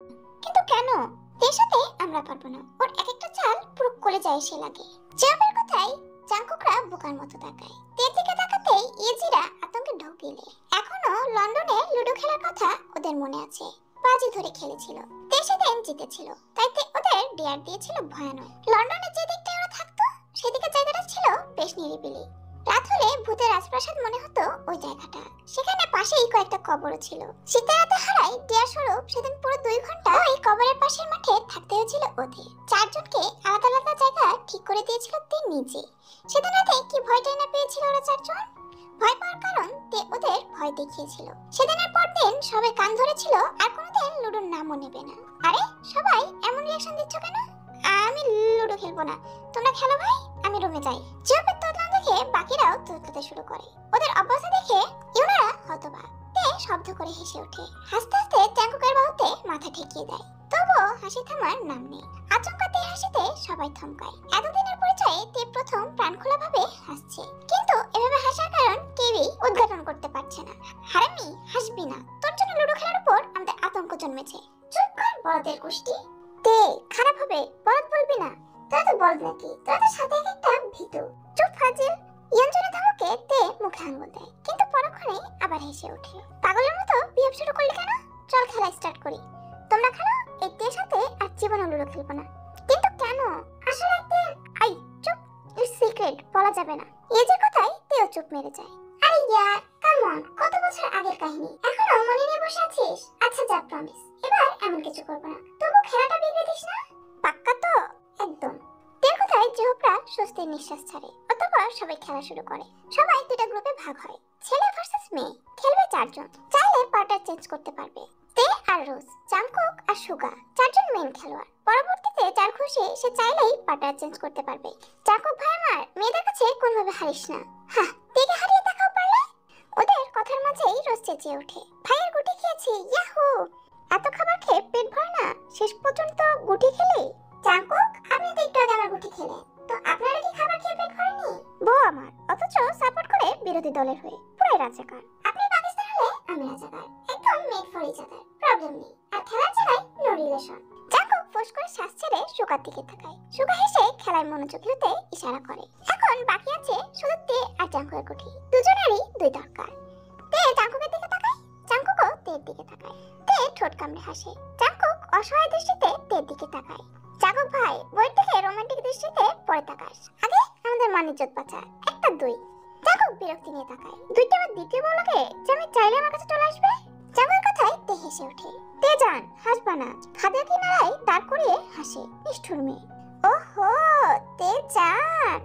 কিন্তু কেন? তের সাথে আমরা পারবো না। ওর এক একটা চাল পুরো কলেজায় এসে লাগে। চেয়াপের কথাই জাঙ্কুকরা বোকার মতো তাকায়। তের দিকে তাকাতেই ইয়েজিরা আতঙ্কে ঢোক গিলে। এখনো লন্ডনে লুডো খেলার কথা ওদের মনে আছে। বাজি ধরে খেলেছিল, তে সেদিন জিতেছিল, তাই তে ওদের ডেয়ার দিয়েছিল ভয়ানক। লন্ডনে যে দিকটা ওরা থাকতো সেদিকে জায়গাটা ছিল বেশ নিরিবিলি। রাত হলে ভূতের রাজপ্রাসাদ মনে হতো ওই জায়গাটা। সেখানে পাশেই কয়েকটা কবরও ছিল। শীতের রাতে হারাই দেয়ার স্বরূপ সেদিন পুরো 2 ঘন্টা ওই কবরের পাশের মাঠে থাকতে হয়েছিল ওদের। 4 জনকে আলাদা আলাদা জায়গা ঠিক করে দিয়েছিল তে নিজে। সেদিন রাতে কি ভয়টাই না পেয়েছিল ওরা 4 জন। ভয় পাওয়ার কারণ তে ওদের ভয় দেখিয়েছিল। সেদিনের পর দিন সবাই কান ধরেছিল আর কোনোদিন লুডোর নামও নেবে না। আরে সবাই এমন রিঅ্যাকশন দিচ্ছ কেন? আমি লুডো খেলবো না, তোমরা খেলো ভাই, আমি রুমে যাই। জিওপের তোতলানো দেখে বাকিরাও তোতলাতে শুরু করে। ওদের অবস্থা দেখে ইউনারা হতবাক। তে শব্দ করে হেসে ওঠে। হাসতে হাসতে জাঙ্কুকের বাহুতে মাথা ঠেকিয়ে দেয়। তবুও হাসি থামার নাম নেই। আচমকা তে হাসিতে সবাই থমকায়। এতদিনের পরিচয়ে তে প্রথম প্রাণখোলা ভাবে হাসছে। কিন্তু এভাবে হাসার কারণ কেউই উদ্ঘাটন করতে পারছে না। হারামি, হাসবি না, তোর জন্য লুডো খেলার উপর আমাদের আতঙ্ক জন্মেছে। চুপ কর বলদের গোষ্ঠী। তে খারাপ হবে, বলদ বলবি না। তোরা তো বলদ নাকি? তোরা তো সাথে একটা ভীতু। চুপ ফাজিল। ইয়ঞ্জনের ধমকে তে মুখে আঙুল দেয়, কিন্তু পরক্ষণে আবার হেসে ওঠে। পাগলের মতো বিহেভ শুরু করলি কেন? চল খেলা স্টার্ট করি। তোমরা খেলো, এই তের সাথে আর জীবনে লুডো খেলবো না। কিন্তু কেন? আসলে তে আই চুপ, ইটস সিক্রেট, বলা যাবে না। এই যে কথাই তেও চুপ মেরে যায়। আরে ইয়ার কাম অন, কত বছর আগের কাহিনী এখনো মনে নিয়ে বসে আছিস? আচ্ছা যা, প্রমিস এবার এমন কিছু করব না। তবু খেলাটা বিগড়ে দিস না। পাক্কা তো? একদম। তের কথায় জিহ্বা স্বস্তির নিঃশ্বাস ছাড়ে। অতঃপর সবাই খেলা শুরু করে। সবাই 2টা গ্রুপে ভাগ হয়। ছেলে ভার্সেস মেয়ে। খেলবে 4 জন। চাইলে পার্টনার চেঞ্জ করতে পারবে। তে আর রোজ, জাংকুক আর সুগা 4 জন মেইন খেলোয়াড়। পরবর্তীতে যার খুশি সে চাইলেই পার্টনার চেঞ্জ করতে পারবে। জাংকুক ভাই আমার, মেয়েদের কাছে কোনভাবে হারিস না। হ্যাঁ, তেকে হারিয়ে দেখাও পারলে। ওদের কথার মাঝেই রোজ চেঁচিয়ে ওঠে, ভাইয়ের গুটি খেয়েছি, ইয়াহু! এত খাবার খেয়ে পেট ভরে না, শেষ পর্যন্ত গুটি খেলে? জাংকুক, আপনি তো একটু আগে আমার গুটি খেলেন, তো আপনারা কি খাবার খেয়ে পেট ভরেনি? বউ আমার, অথচ সাপোর্ট করে বিরোধী দলের হয়ে। পুরাই রাজাকার। আপনি পাকিস্তান হলে আমি রাজাকার। একদম made for each other, problem নেই। আর খেলার জায়গায় নো রিলেশন। জাংকুক ফোঁস করে শ্বাস ছেড়ে সুগার দিকে তাকায়। সুগা হেসে খেলায় মনোযোগী হতে ইশারা করে। এখন বাকি আছে শুধু তে আর জাংকুকের গুটি। দুজনেরই 2 দরকার। তে জাংকুকের দিকে তাকায়, জাংকুকও তের দিকে তাকায়। তে ঠোঁট কামড়ে হাসে। জাংকুক অসহায় দৃষ্টিতে তের দিকে তাকায়। জাংকুক ভাই, বইয়ের দিকে রোমান্টিক দৃষ্টিতে পরে তাকাস। আগে আমাদের মানিজ্জত বাঁচা। একটা 2। জাংকুক বিরক্তি নিয়ে তাকায়। 2টা আবার দ্বিতীয় বউ লাগে যে আমি চাইলে আমার কাছে চলে আসবে? জাংকুকের কথায় তে হেসে ওঠে। তে জান, হাসবা না। খাদের কিনারায় দাঁড় করিয়ে হাসে। নিষ্ঠুর মেয়ে। ওহো, তে জান।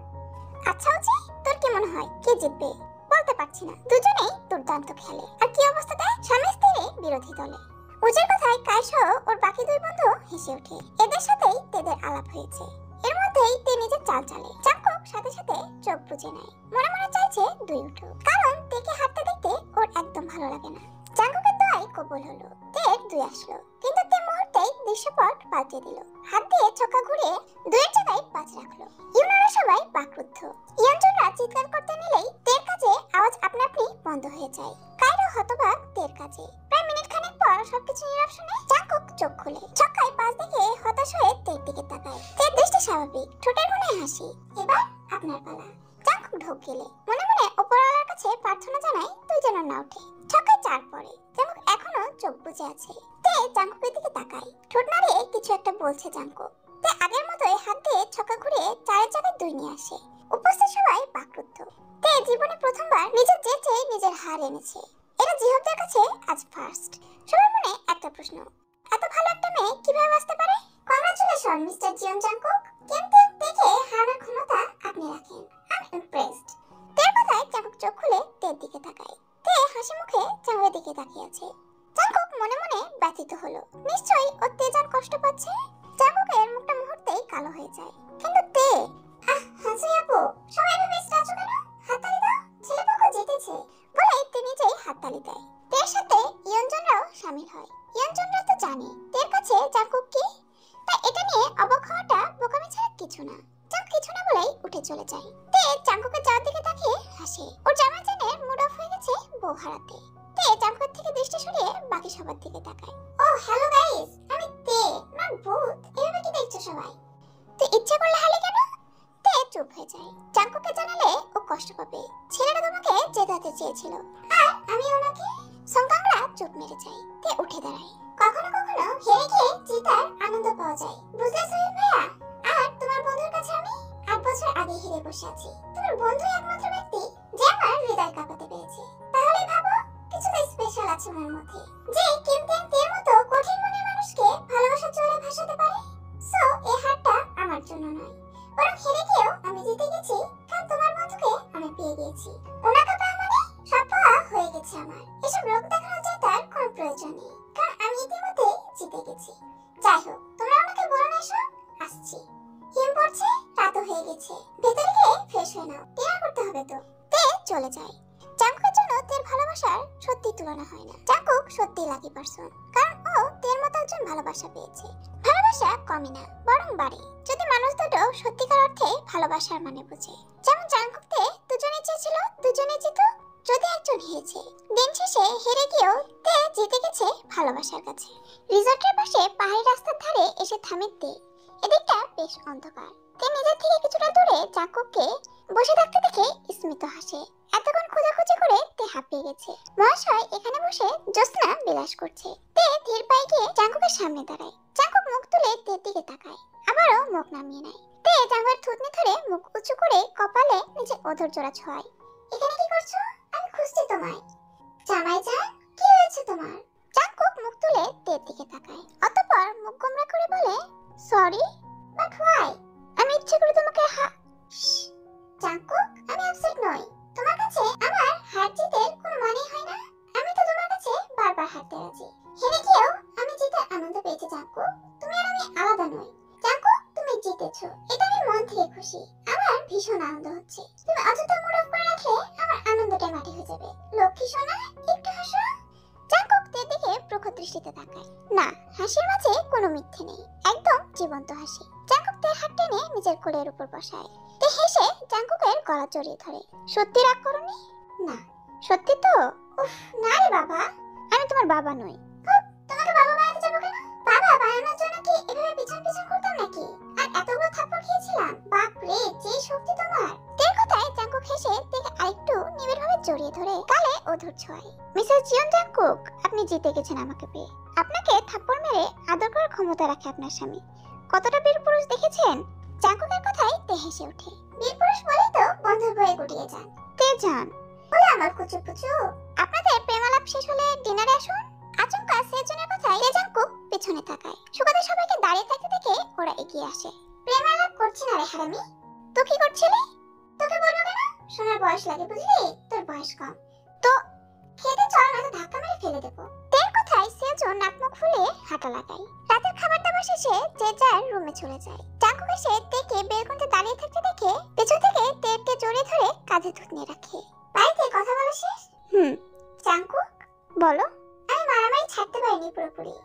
আচ্ছা উচি, তোর কি মনে হয় কে জিতবে? বলতে পারছি না। দুজনেই দুর্দান্ত খেলে। আর কি অবস্থা দেয় স্বামী স্ত্রী বিরোধী দলে। উজির কথায় কাইসহ ওর বাকি 2 বন্ধু হেসে ওঠে। এদের সাথেই তেদের আলাপ হয়েছে। এর মধ্যেই তে নিজের চাল চালে। জাংকুক সাথে সাথে চোখ বুজে নেয়। মনে মনে চাইছে 2 উঠুক, কারণ তেকে হাঁটতে দেখতে ওর একদম ভালো লাগে না। জাংকুকের দোয়াই কবুল হলো। তের 2 আসলো, কিন্তু তে মুহূর্তেই দৃশ্যপট পাল্টে দিল। হাত দিয়ে ছক্কা ঘুরিয়ে 2-এর জায়গায় 5 রাখলো। ইউনারা সবাই বাকরুদ্ধ। ইয়ঞ্জনরা চিৎকার করতে নিলেই তের কাছে আওয়াজ আপনা আপনি বন্ধ হয়ে যায়। কায়রো হতবাক তের কাছে। প্রায় মিনিট খানেক পর সবকিছু নীরব শুনে জাংকুক চোখ খুলে। ছক্কায় 5 দেখে হতাশ হয়ে তের দিকে তাকায়। তের দৃষ্টি স্বাভাবিক, ঠোঁটের কোণে হাসি। এবার আপনার পালা। জাংকুক ঢোক গেলে মনে মনে উপরওয়ালার কাছে প্রার্থনা জানায় 2 যেন না ওঠে। ছক্কায় 4 পড়ে। জাংকুক এখনো চোখ বুজে আছে। তে জাংকুকের দিকে তাকায়। ঠোঁট নাড়িয়ে কিছু একটা বলছে জাংকুক। তে আগের মতোই হাত দিয়ে ছক্কা ঘুরিয়ে 4-এর জায়গায় 2 নিয়ে আসে। উপস্থিত সবাই বাকরুদ্ধ। তে জীবনে প্রথমবার নিজের জেচে নিজের হার এনেছে। এটা জিহ্বার কাছে আজ ফার্স্ট। সবার মনে একটা প্রশ্ন, এত ভালো একটা মেয়ে কিভাবে বাঁচতে পারে? Congratulation mister Jeon Jungkook. কিন্তু দেখে হারার ক্ষমতা আপনি রাখেন। আমি ইমপ্রেসড। তের কথায় জাংকুক চোখ খুলে তের দিকে তাকায়। তে হাসি মুখে জাংকুকের দিকে তাকিয়ে আছে। জাংকুক মনে মনে ব্যথিত হলো। নিশ্চয়ই ও তে যার কষ্ট পাচ্ছে। জাংকুকের মুখটা মুহূর্তেই কালো হয়ে যায়। কিন্তু তে, হাসি আপু, সবাই ভেবে স্ট্যাচু কেন? হাততালি দাও, ছেলেপক্ষ জিতেছে বলে তে নিজেই হাততালি দেয়। তের সাথে ইয়ঞ্জনরাও শামিল হয়। ইয়ঞ্জনরা তো জানে তের কাছে জাংকুক কি, তাই এটা নিয়ে অবাক হওয়াটা বোকামি ছাড়া কিছু না। জাংকুক কিছু না বলেই উঠে চলে যায়। তে জাংকুকের যাওয়ার দিকে তাকিয়ে হাসে। ওর জামাইজানের মুড অফ হয়ে গেছে বউ হারাতে। তে জাঙ্কুকের থেকে দৃষ্টি সরিয়ে বাকি সবার দিকে তাকায়। ও হ্যালো গাইস, আমি তে, না ভূত। এভাবে কি দেখছো সবাই? তুই ইচ্ছে করলে হালে কেন? তে চুপ হয়ে যায়। জাঙ্কুককে জানালে ও কষ্ট পাবে। ছেলেটা তোমাকে জেতাতে চেয়েছিল আর আমি ওনাকে। সংকাংরা চুপ মেরে যায়। তে উঠে দাঁড়ায়। কখনো কখনো হেরে গিয়ে জেতার আনন্দ পাওয়া যায়, বুঝলে সোহেল ভাইয়া? আর তোমার বন্ধুর কাছে আমি 8 বছর আগে হেরে বসে আছি। তোমার বন্ধু একমাত্র ব্যক্তি যে আমার হৃদয় কাঁপাতে পেরেছে। তাহলে ভাবো, কিছু তো স্পেশাল আছে ওনার মধ্যে, যে কিন্তু তের মতো কঠিন মনের মানুষকে ভালোবাসার জোরে ভাসাতে পারে। সো এই হারটা আমার জন্য নয়, বরং হেরে গিয়েও আমি জিতে গেছি, কারণ তোমার বন্ধুকে আমি পেয়ে গেছি। ওনাকে পাওয়া মানে সব পাওয়া হয়ে গেছে আমার। এসব লোক দেখানো যায় তার কোনো প্রয়োজন নেই, কারণ আমি ইতিমধ্যে জিতে গেছি। যাই হোক, তোমরা আমাকে বলো না এসব। আসছি। হিম পড়ছে, রাতও হয়ে গেছে। ভেতরে গিয়ে ফ্রেশ হয়ে নাও, ডিনার করতে হবে তো। তে চলে যায়। জাঙ্কুকের জন্য তের ভালোবাসার সত্যি তুলনা হয় না। জাঙ্কুক সত্যি লাকি পারসন, কারণ ও তের মতো একজন ভালোবাসা পেয়েছে। ভালোবাসা কমে না, বরং বাড়ে, যদি মানুষ দুটো সত্যিকার অর্থে ভালোবাসার মানে বুঝে। যেমন জাঙ্কুক তে দুজনে চেয়েছিল, দুজনে জিত। যদি একজন হেরেছে, দিন শেষে হেরে গিয়েও তে জিতে গেছে ভালোবাসার কাছে। রিসর্টের পাশে পাহাড়ি রাস্তার ধারে এসে থামে তে। এদিকটা বেশ অন্ধকার। তে নিজের থেকে কিছুটা দূরে জাঙ্কুককে বসে থাকতে দেখে স্মিত হাসে। এতক্ষণ খোঁজাখুঁজি করে তে হাঁপিয়ে গেছে। মহাশয় এখানে বসে জ্যোৎস্না বিলাস করছে। তে ধীর পায়ে গিয়ে জাঙ্কুকের সামনে দাঁড়ায়। জাঙ্কুক মুখ তুলে তের দিকে তাকায়, আবারও মুখ নামিয়ে নেয়। তে জাঙ্কুকের থুতনি ধরে মুখ উঁচু করে কপালে নিজের অধর জোড়া ছোঁয়। এখানে কি করছো? আমি খুঁজছি তোমায়। জামাই জান, কি হয়েছে তোমার? জাঙ্কুক মুখ তুলে তের দিকে তাকায়, অতঃপর মুখ গোমড়া করে বলে, সরি, বাট হোয়াই? আমি ইচ্ছে করে তোমাকে জাঙ্কুক, আমি আপসেট নই। তোমার কাছে আমার হার জিতের কোনো মানেই হয় না। আমি তো তোমার কাছে বারবার হারতে রাজি। হেরে গিয়েও আমি জিতার আনন্দ পেয়েছি জাঙ্কুক। তুমি আর আমি আলাদা নই। জাঙ্কুক, তুমি জিতেছো, এটা আমি মন থেকে খুশি। আমার ভীষণ আনন্দ হচ্ছে। তুমি অযথা মুড অফ করে রাখলে আমার আনন্দটা মাটি হয়ে যাবে। লক্ষ্মী সোনা, একটু হাসো। জাঙ্কুক তের দিকে প্রখর দৃষ্টিতে তাকায়। না, হাসির মাঝে কোনো মিথ্যে নেই, একদম জীবন্ত হাসি। জাঙ্কুক তের হাত টেনে নিজের কোলের উপর বসায়। তে হেসে জাঙ্কুকের গলা জড়িয়ে ধরে। সত্যি রাগ করনি? না। সত্যি তো? উফ, না রে বাবা, আমি তোমার বাবা নই। তোমাকে বাবা বানাতে যাবো কেন? বাবা বানানোর জন্য কি এভাবে পিছন পিছন করতাম নাকি? আর এতগুলো থাপ্পড় খেয়েছিলাম। বাপ রে, যে শক্তি তোমার! তের কথায় জাঙ্কুক হেসে তেকে আরেকটু নিবিড়ভাবে জড়িয়ে ধরে গালে অধর ছোঁয়। মিসেস জিয়ন জাঙ্কুক, আপনি জিতে গেছেন আমাকে পেয়ে। আপনাকে থাপ্পড় মেরে আদর করার ক্ষমতা রাখে আপনার স্বামী। কতটা বীর পুরুষ দেখেছেন? জাঙ্কুকের কথায় তে হেসে ওঠে। বীর পুরুষ বলেই তো বন্ধুর ভয়ে গুটিয়ে যান। তে যান বলে আমার কুচু কুচু। আপনাদের প্রেমালাপ শেষ হলে ডিনারে আসুন। আচমকা সেজনের কথায় তে জাঙ্কুক পেছনে তাকায়। সুবাদে সবাইকে দাঁড়িয়ে থাকতে দেখে ওরা এগিয়ে আসে। প্রেমালাপ করছি না রে হারামি। তো কি করছিলি? তোকে বলবো কেন? শোনার বয়স লাগে বুঝলি? তোর বয়স কম। তো খেতে চল, না তো ধাক্কা মেরে ফেলে দেবো। তের কথায় সেজন নাক মুখ ফুলে হাঁটা লাগায়। রাতের খাবার দাবার শেষে যে যার রুমে চলে যায়। জাঙ্কুক এসে তেকে বের করতে দাঁড়িয়ে থাকতে দেখে পেছন থেকে তেরকে জড়িয়ে ধরে কাঁধে থুতনিয়ে রাখে। বাড়িতে কথা বলা শেষ? জাঙ্কুক, বলো। আমি মারামারি ছাড়তে পারিনি পুরোপুরি।